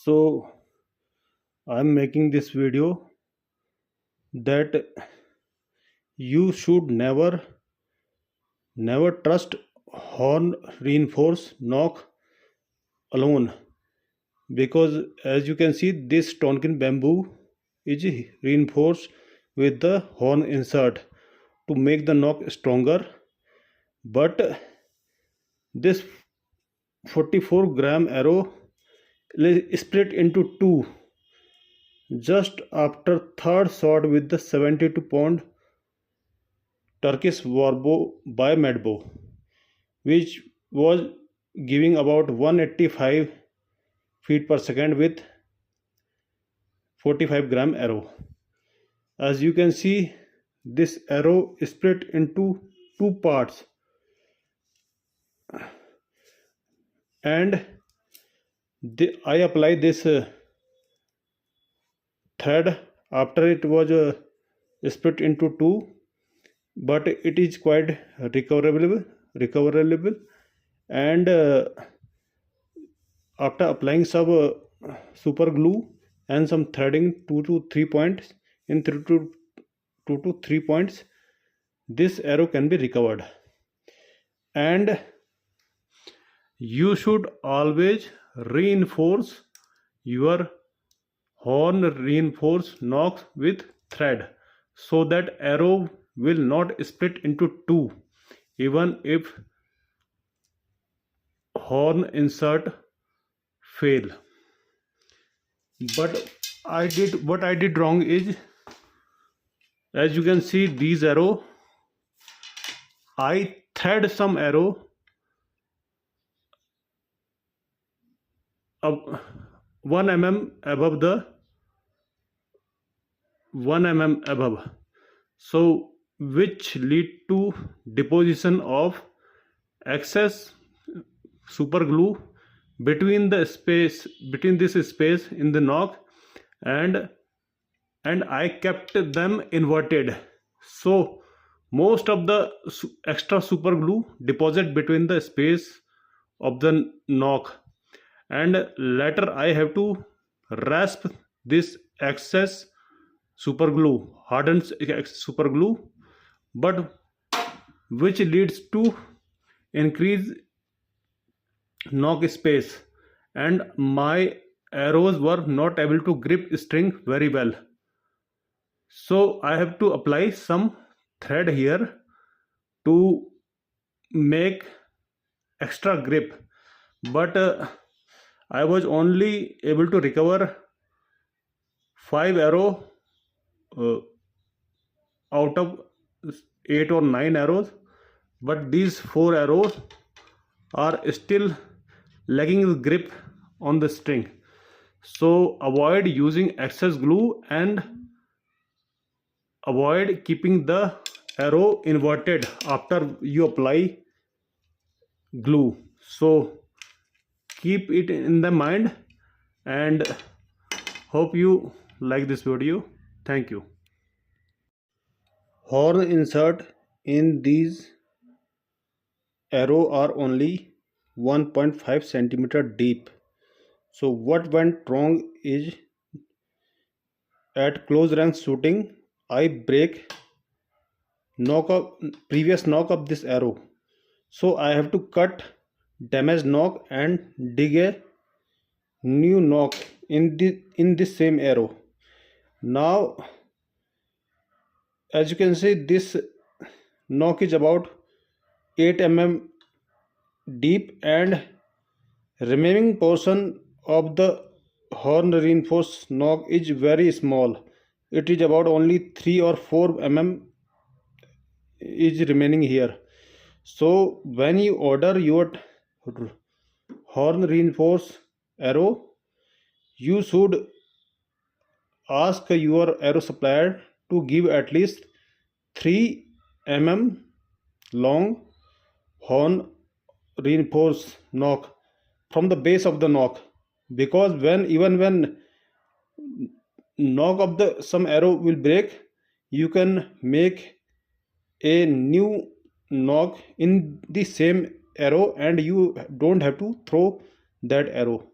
So I'm making this video that you should never trust horn reinforced knock alone, because as you can see, this Tonkin bamboo is reinforced with the horn insert to make the knock stronger. But this 44-gram arrow is split into two just after third shot with the 72-pound Turkish warbow by Medbo, which was giving about 185 feet per second with 45-gram arrow. As you can see, this arrow is split into two parts, and I apply this thread after it was split into two, but it is quite recoverable, and after applying some super glue and some threading 2 to 3 points in 2 to 3 points, this arrow can be recovered. And you should always reinforce your horn reinforced knocks with thread, so that arrow will not split into two even if horn insert fail. But what I did wrong is, as you can see, these arrow, I thread some arrow up 1 mm above the 1 mm above, so which lead to deposition of excess super glue between this space in the knock, and I kept them inverted, so most of the extra super glue deposit between the space of the knock, and later I have to rasp this excess super glue, hardened super glue, but which leads to increase knock space, and my arrows were not able to grip string very well. So I have to apply some thread here to make extra grip, but I was only able to recover 5 arrow out of 8 or 9 arrows, but these 4 arrows are still lacking grip on the string. So avoid using excess glue and avoid keeping the arrow inverted after you apply glue. So keep it in the mind, and hope you like this video. Thank you. Horn insert in these arrow are only 1.5 centimeter deep. So what went wrong is, at close range shooting I break previous knock of this arrow, so I have to cut damaged knock and dig a new knock in this same arrow. Now as you can see, this knock is about 8 mm deep, and remaining portion of the horn reinforced knock is very small. It is about only 3 or 4 mm is remaining here. So when you order your horn reinforced arrow, you should ask your arrow supplier to give at least 3 mm long horn reinforced knock from the base of the knock, because when knock of the some arrow will break, you can make a new knock in the same arrow and you don't have to throw that arrow.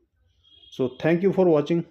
So thank you for watching.